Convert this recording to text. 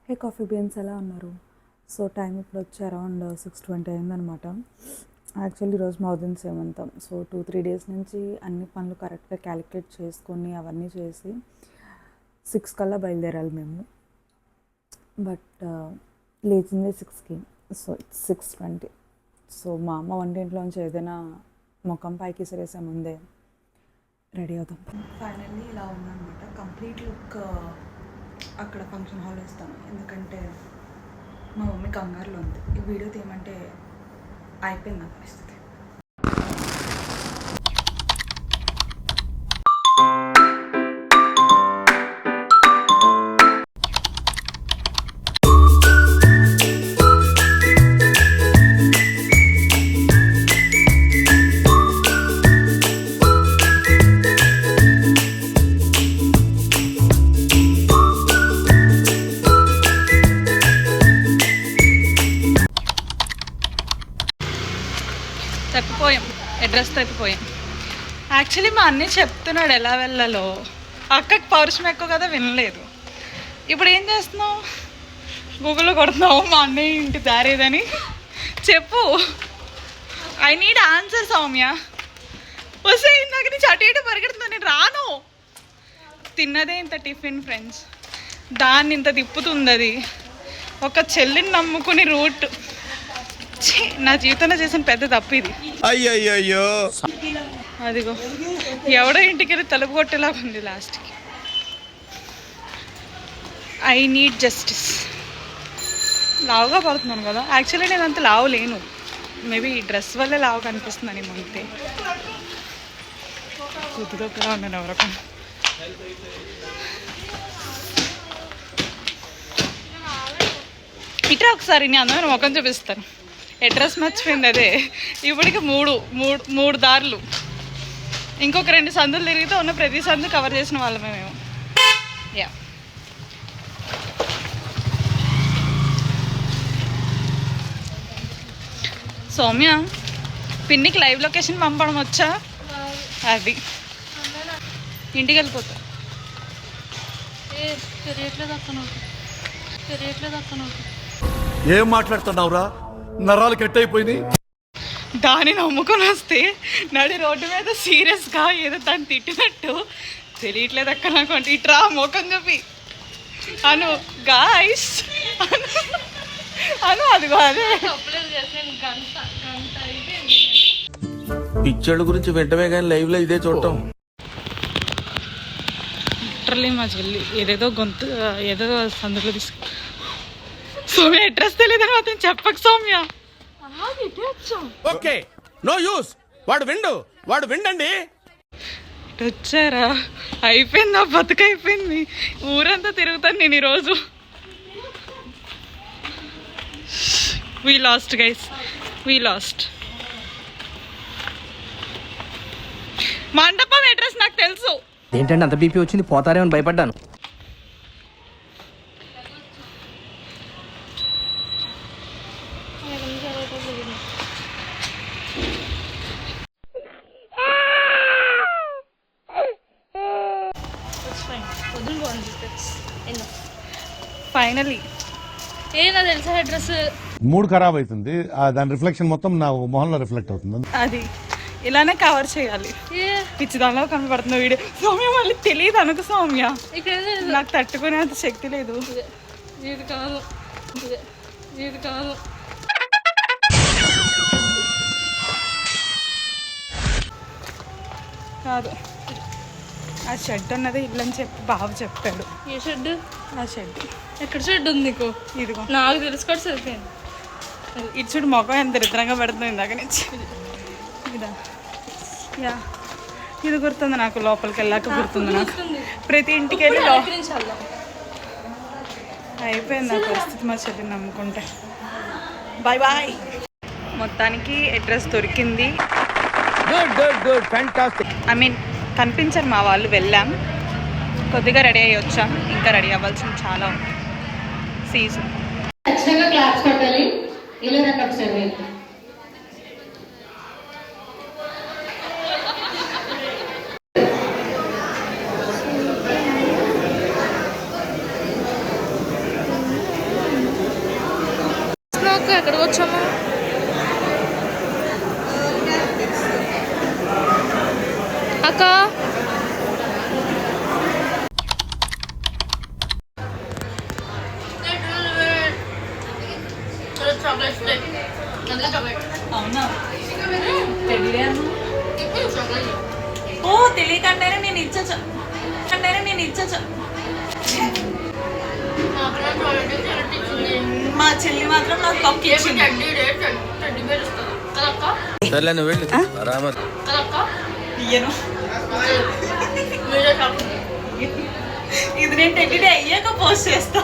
హే coffee beans ఎలా ఉన్నారు? So time ఇప్పుడు వచ్చి అరౌండ్ 6:20 అయిందనమాట. యాక్చువల్లీ ఈరోజు మౌదన్ సేమంతం. సో 2-3 డేస్ నుంచి అన్ని పనులు కరెక్ట్గా క్యాలిక్యులేట్ చేసుకొని అవన్నీ చేసి 6 కల్లా బయలుదేరాలి మేము. బట్ లేచింది 6కి. So it's 6:20. సో మా అమ్మ వంటింట్లోంచి ఏదైనా ముఖం పైకి విసిరేసే ముందే రెడీ అవుతాం. ఫైనల్లీ ఇలా ఉందన్నమాట కంప్లీట్ లుక్. అక్కడ ఫంక్షన్ హాల్ వేస్తాను ఎందుకంటే మా మమ్మీ కంగారులో ఉంది. ఈ వీడియో తీయమంటే అయిపోయింది నా పరిస్థితి. తప్పిపోయాం, అడ్రస్ తప్పిపోయాం. యాక్చువల్లీ మా అన్నయ్య చెప్తున్నాడు ఎలా వెళ్ళాలో. అక్కకి పౌరుషం ఎక్కువ కదా, వినలేదు. ఇప్పుడు ఏం చేస్తున్నావు? గూగుల్లో కొడుతున్నావు మా అన్నయ్య ఇంటి దారేదని. చెప్పు, ఐ నీడ్ ఆన్సర్ సౌమ్య. వస్తే ఇందాక నుంచి అటు ఇటు పరిగెడుతున్నా, నేను రాను. తిన్నదే ఇంత టిఫిన్ ఫ్రెండ్స్, దాన్ని ఇంత తిప్పుతుంది అది. ఒక చెల్లిని నమ్ముకుని రూట్. నా జీవితంలో చేసిన పెద్ద తప్పు ఇది. అయ్యయ్యో, అదిగో ఎవడో ఇంటికి వెళ్ళి తలుపు కొట్టేలాగా ఉంది లాస్ట్కి. I need justice. లావుగా పడుతున్నాను కదా. యాక్చువల్లీ నేను అంత లావు లేను. మేబీ ఈ డ్రెస్ వల్లే లావు కనిపిస్తుందని అంతే. కుదురుగా ఉన్నాను ఎవరొక. ఇట్లా ఒకసారి నేను అందమైన ముఖం చూపిస్తాను. అడ్రస్ మర్చిపోయింది అదే. ఇప్పటికి మూడు దారులు, ఇంకొక 2 సందులు తిరిగితే ఉన్న ప్రతి సందు కవర్ చేసిన వాళ్ళమే మేము. యా, సౌమ్య పిన్నికి లైవ్ లొకేషన్ పంపడం వచ్చా? అది ఇంటికి వెళ్ళిపోతా. ఏం మాట్లాడుతున్నావురా? నరాలు కట్ అయిపోయింది. దాన్ని నమ్ముకొని వస్తే నడి రోడ్డు మీద సీరియస్గా ఏదో దాన్ని తిట్టినట్టు తెలియట్లేదు అక్క నాకు. ఇట్రా ముఖం చూపి అను గాయస్ అను. అదిగో అదే పిచ్చోళ్ళ గురించి వెంటనే కానీ లైవ్ లో ఇదే చూడటం. లిటరల్లీ మా చెల్లి ఏదేదో గొంతు ఏదో సందులో తీసుకు. సౌమ్య అడ్రస్ తెలియదని మాత్రం చెప్పక సౌమ్య. Okay, no use. వాడు విండండి. వచ్చారా? అయిపోయింది, నా బతుకు అయిపోయింది. ఊరంతా తిరుగుతాను నేను ఈరోజు. We last guys, we last. మండపం అడ్రస్ నాకు తెలుసు. ఏంటంటే అంత బీపీ వచ్చింది? పోతారేమని భయపడ్డాను. ఫైనలీ ఏదో తెలుసా అడ్రస్. మూడ్ ఖరాబ్ అవుతుంది, దాని రిఫ్లెక్షన్ మొత్తం నా మొహంలో రిఫ్లెక్ట్ అవుతుంది. అది ఇలానే కవర్ చేయాలి. పిచ్చిదానిలో కనపడుతుంది వీడియో. సౌమ్య మళ్ళీ తెలియదు అనుకు సౌమ్య. నాకు తట్టుకునేంత శక్తి లేదు. ఇది కాదు, ఇది కాదు. కాదు, ఆ షెడ్ అన్నది ఇల్లు అని చెప్పి బాబు చెప్పాడు. ఏ షెడ్? ఆ షెడ్ ఎక్కడ షెడ్ ఉంది నీకు? ఇదిగో నాకు తెలుసుకోవడం సరిపోయింది. ఇటు చూడు ముఖం ఎంత దరిద్రంగా పెడుతుంది ఇందాక నుంచి. ఇదా, యా, ఇది గుర్తుంది నాకు. లోపలికి వెళ్ళాక గుర్తుంది నాకు. ప్రతి ఇంటికి వెళ్ళి అయిపోయింది నా పరిస్థితి మా చెల్లిని నమ్ముకుంటే. Bye bye. మొత్తానికి అడ్రస్ దొరికింది. ఐ మీన్ కనిపించారు మా వాళ్ళు. వెళ్ళాం, కొద్దిగా రెడీ అయ్యి వచ్చాం. ఇంకా రెడీ అవ్వాల్సింది చాలా ఉంది. సీజన్ ఖచ్చితంగా క్లాస్ కొట్టాలి. ఇలా నాకు సర్వే ఎక్కడికి వచ్చాము? అక్క అవునా ఓ తెలియకంటేనే నేను ఇచ్చా మా చెల్లి మాత్రం నాకు కప్పు ఇచ్చింది. సర్లే నువ్వు వెళ్ళి బరాబర్. ఇయ్యను. ఇది నేను టెడ్డీ అయ్యాక పోస్ట్ చేస్తా.